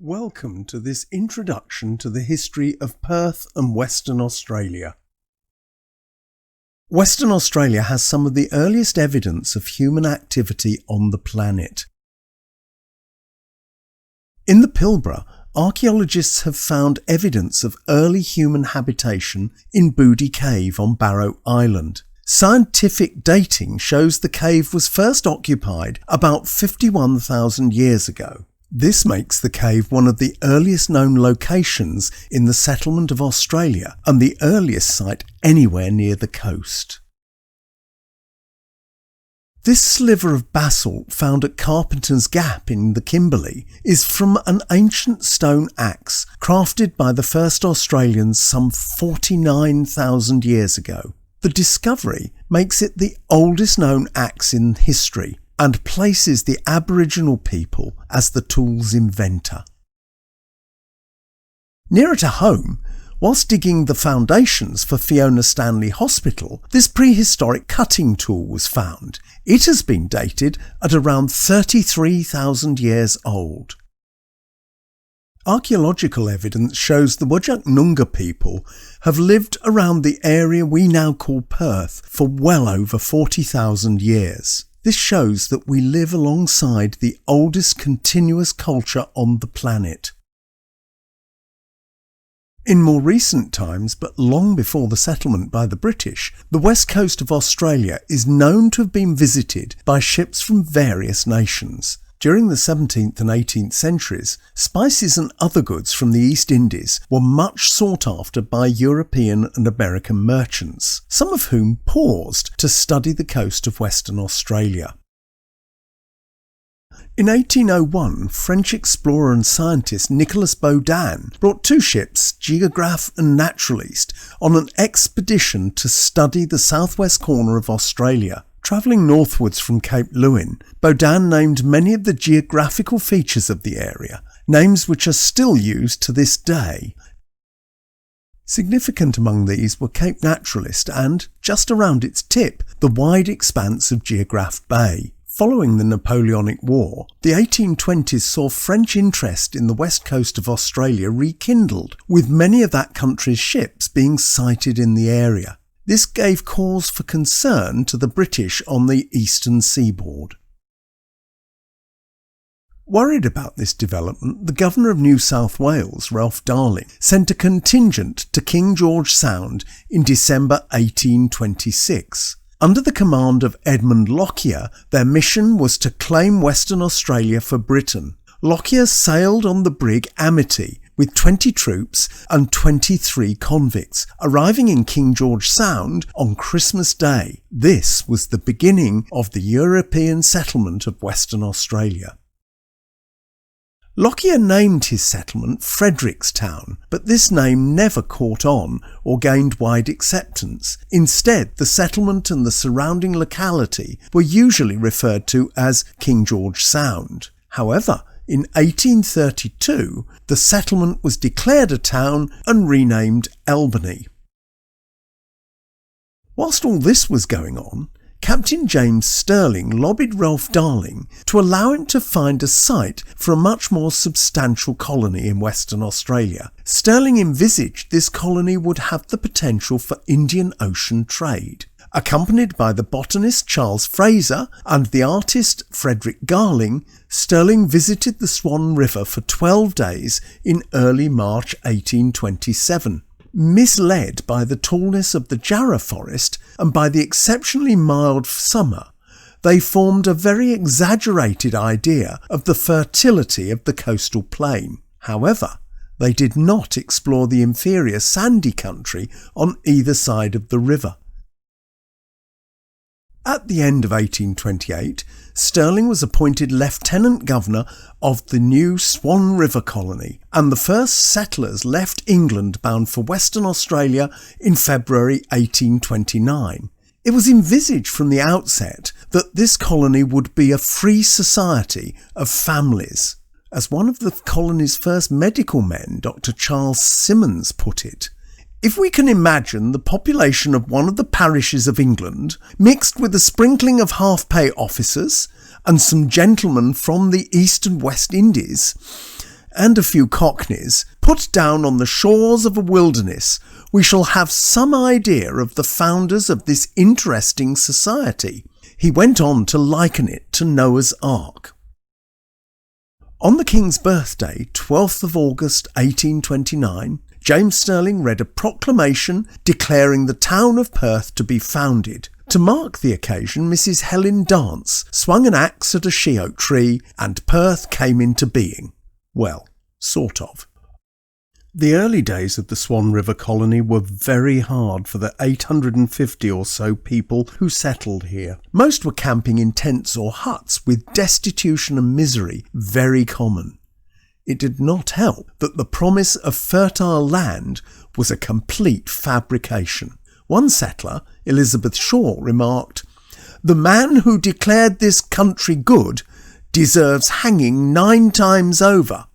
Welcome to this introduction to the history of Perth and Western Australia. Western Australia has some of the earliest evidence of human activity on the planet. In the Pilbara, archaeologists have found evidence of early human habitation in Booty Cave on Barrow Island. Scientific dating shows the cave was first occupied about 51,000 years ago. This makes the cave one of the earliest known locations in the settlement of Australia and the earliest site anywhere near the coast. This sliver of basalt found at Carpenter's Gap in the Kimberley is from an ancient stone axe crafted by the first Australians some 49,000 years ago. The discovery makes it the oldest known axe in history and places the Aboriginal people as the tool's inventor. Nearer to home, whilst digging the foundations for Fiona Stanley Hospital, this prehistoric cutting tool was found. It has been dated at around 33,000 years old. Archaeological evidence shows the Whadjuk Noongar people have lived around the area we now call Perth for well over 40,000 years. This shows that we live alongside the oldest continuous culture on the planet. In more recent times, but long before the settlement by the British, the west coast of Australia is known to have been visited by ships from various nations. During the 17th and 18th centuries, spices and other goods from the East Indies were much sought after by European and American merchants, some of whom paused to study the coast of Western Australia. In 1801, French explorer and scientist Nicolas Baudin brought two ships, Geographe and Naturaliste, on an expedition to study the southwest corner of Australia. Travelling northwards from Cape Lewin, Baudin named many of the geographical features of the area, names which are still used to this day. Significant among these were Cape Naturaliste and, just around its tip, the wide expanse of Geographe Bay. Following the Napoleonic War, the 1820s saw French interest in the west coast of Australia rekindled, with many of that country's ships being sighted in the area. This gave cause for concern to the British on the eastern seaboard. Worried about this development, the Governor of New South Wales, Ralph Darling, sent a contingent to King George Sound in December 1826. Under the command of Edmund Lockyer, their mission was to claim Western Australia for Britain. Lockyer sailed on the brig Amity with 20 troops and 23 convicts, arriving in King George Sound on Christmas Day. This was the beginning of the European settlement of Western Australia. Lockyer named his settlement Frederickstown, but this name never caught on or gained wide acceptance. Instead, the settlement and the surrounding locality were usually referred to as King George Sound. However, in 1832, the settlement was declared a town and renamed Albany. Whilst all this was going on, Captain James Stirling lobbied Ralph Darling to allow him to find a site for a much more substantial colony in Western Australia. Stirling envisaged this colony would have the potential for Indian Ocean trade. Accompanied by the botanist Charles Fraser and the artist Frederick Garling, Stirling visited the Swan River for 12 days in early March 1827. Misled by the tallness of the Jarrah forest and by the exceptionally mild summer, they formed a very exaggerated idea of the fertility of the coastal plain. However, they did not explore the inferior sandy country on either side of the river. At the end of 1828, Stirling was appointed Lieutenant Governor of the new Swan River colony, and the first settlers left England bound for Western Australia in February 1829. It was envisaged from the outset that this colony would be a free society of families. As one of the colony's first medical men, Dr. Charles Simmons, put it, "If we can imagine the population of one of the parishes of England mixed with a sprinkling of half-pay officers and some gentlemen from the East and West Indies, and a few cockneys, put down on the shores of a wilderness, we shall have some idea of the founders of this interesting society. He went on to liken it to Noah's Ark. On the King's birthday, 12th of August 1829, James Stirling read a proclamation declaring the town of Perth to be founded. To mark the occasion, Mrs. Helen Dance swung an axe at a she-oak tree and Perth came into being. Well, sort of. The early days of the Swan River colony were very hard for the 850 or so people who settled here. Most were camping in tents or huts, with destitution and misery very common. It did not help that the promise of fertile land was a complete fabrication. One settler, Elizabeth Shaw, remarked, "The man who declared this country good deserves hanging 9 times over."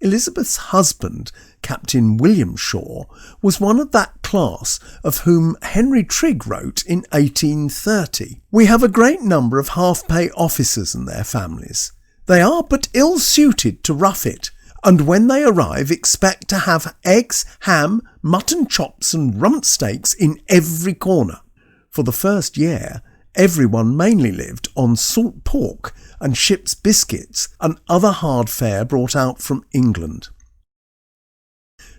Elizabeth's husband, Captain William Shaw, was one of that class of whom Henry Trigg wrote in 1830. "We have a great number of half-pay officers and their families. They are but ill-suited to rough it, and when they arrive expect to have eggs, ham, mutton chops and rump steaks in every corner." For the first year, everyone mainly lived on salt pork and ship's biscuits and other hard fare brought out from England.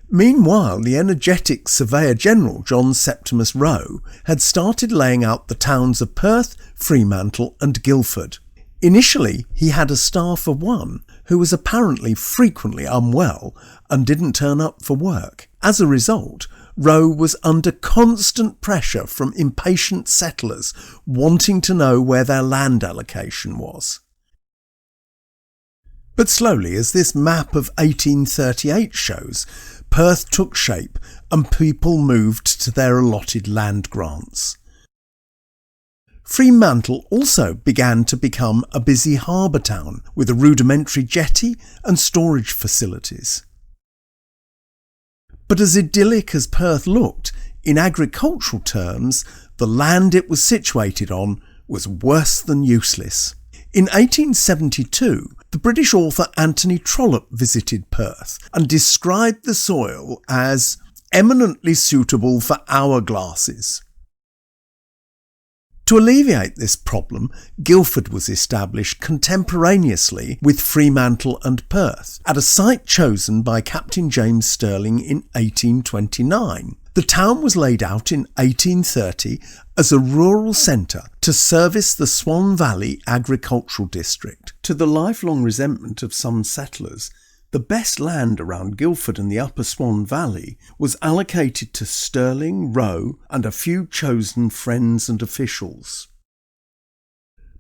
Meanwhile, the energetic Surveyor-General John Septimus Roe had started laying out the towns of Perth, Fremantle and Guildford. Initially, he had a staff of 1 who was apparently frequently unwell and didn't turn up for work. As a result, Roe was under constant pressure from impatient settlers wanting to know where their land allocation was. But slowly, as this map of 1838 shows, Perth took shape and people moved to their allotted land grants. Fremantle also began to become a busy harbour town with a rudimentary jetty and storage facilities. But as idyllic as Perth looked, in agricultural terms, the land it was situated on was worse than useless. In 1872, the British author Anthony Trollope visited Perth and described the soil as eminently suitable for hourglasses. To alleviate this problem, Guildford was established contemporaneously with Fremantle and Perth, at a site chosen by Captain James Stirling in 1829. The town was laid out in 1830 as a rural centre to service the Swan Valley agricultural district. To the lifelong resentment of some settlers, the best land around Guildford and the upper Swan Valley was allocated to Stirling, Roe and a few chosen friends and officials.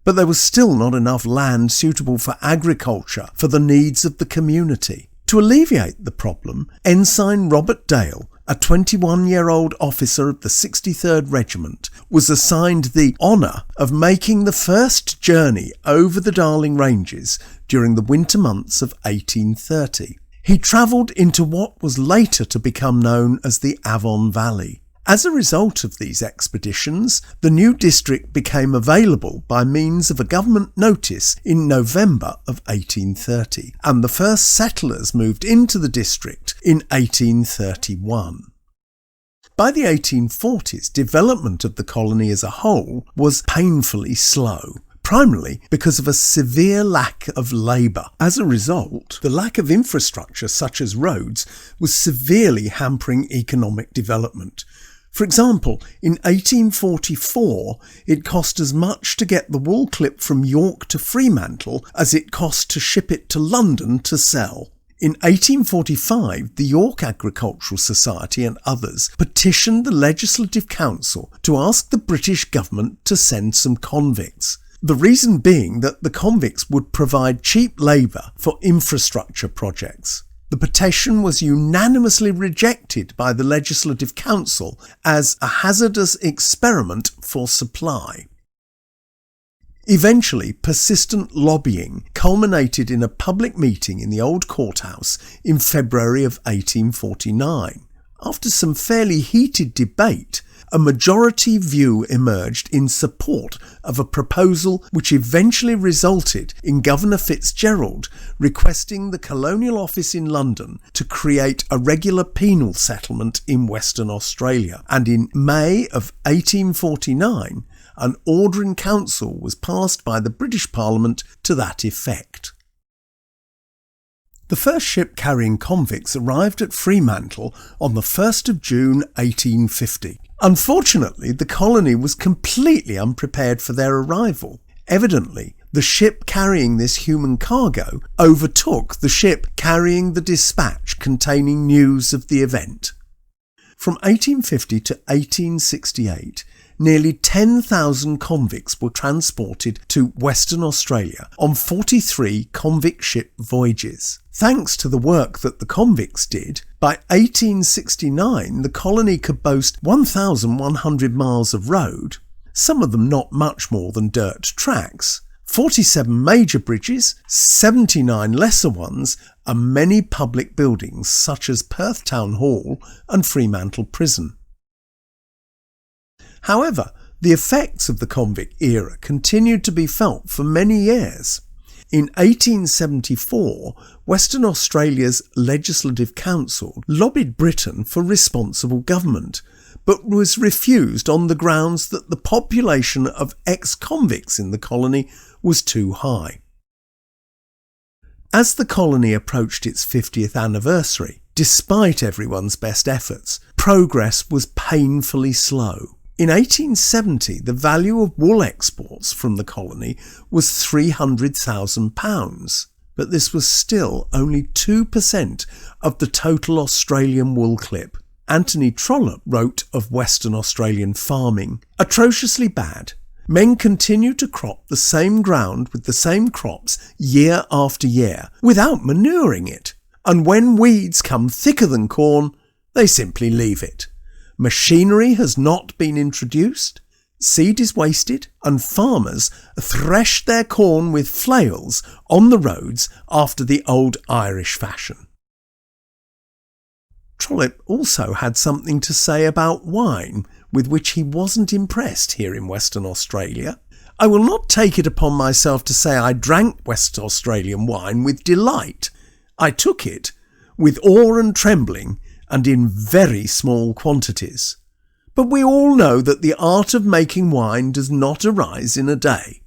But there was still not enough land suitable for agriculture for the needs of the community. To alleviate the problem, Ensign Robert Dale, a 21-year-old officer of the 63rd Regiment, was assigned the honour of making the first journey over the Darling Ranges during the winter months of 1830. He travelled into what was later to become known as the Avon Valley. As a result of these expeditions, the new district became available by means of a government notice in November of 1830, and the first settlers moved into the district in 1831. By the 1840s, development of the colony as a whole was painfully slow, primarily because of a severe lack of labour. As a result, the lack of infrastructure such as roads was severely hampering economic development. For example, in 1844, it cost as much to get the wool clip from York to Fremantle as it cost to ship it to London to sell. In 1845, the York Agricultural Society and others petitioned the Legislative Council to ask the British government to send some convicts. The reason being that the convicts would provide cheap labour for infrastructure projects. The petition was unanimously rejected by the Legislative Council as a hazardous experiment for supply. Eventually, persistent lobbying culminated in a public meeting in the old courthouse in February of 1849. After some fairly heated debate, a majority view emerged in support of a proposal which eventually resulted in Governor Fitzgerald requesting the Colonial Office in London to create a regular penal settlement in Western Australia, and in May of 1849 an order in council was passed by the British Parliament to that effect. The first ship carrying convicts arrived at Fremantle on the 1st of June 1850. Unfortunately, the colony was completely unprepared for their arrival. Evidently, the ship carrying this human cargo overtook the ship carrying the dispatch containing news of the event. From 1850 to 1868, nearly 10,000 convicts were transported to Western Australia on 43 convict ship voyages. Thanks to the work that the convicts did, by 1869 the colony could boast 1,100 miles of road, some of them not much more than dirt tracks, 47 major bridges, 79 lesser ones, and many public buildings such as Perth Town Hall and Fremantle Prison. However, the effects of the convict era continued to be felt for many years. In 1874, Western Australia's Legislative Council lobbied Britain for responsible government, but was refused on the grounds that the population of ex-convicts in the colony was too high. As the colony approached its 50th anniversary, despite everyone's best efforts, progress was painfully slow. In 1870, the value of wool exports from the colony was £300,000, but this was still only 2% of the total Australian wool clip. Anthony Trollope wrote of Western Australian farming, "Atrociously bad. Men continue to crop the same ground with the same crops year after year without manuring it, and when weeds come thicker than corn, they simply leave it. Machinery has not been introduced, seed is wasted, and farmers thresh their corn with flails on the roads after the old Irish fashion." Trollope also had something to say about wine, with which he wasn't impressed here in Western Australia. "I will not take it upon myself to say I drank West Australian wine with delight. I took it with awe and trembling, and in very small quantities. But we all know that the art of making wine does not arise in a day."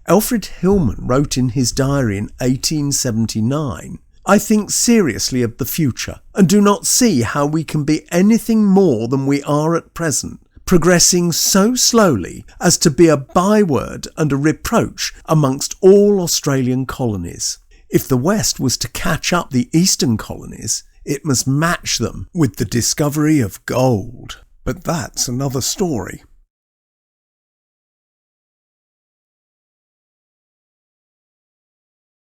Alfred Hillman wrote in his diary in 1879, "I think seriously of the future, and do not see how we can be anything more than we are at present, progressing so slowly as to be a byword and a reproach amongst all Australian colonies. If the West was to catch up the eastern colonies, it must match them with the discovery of gold. But that's another story."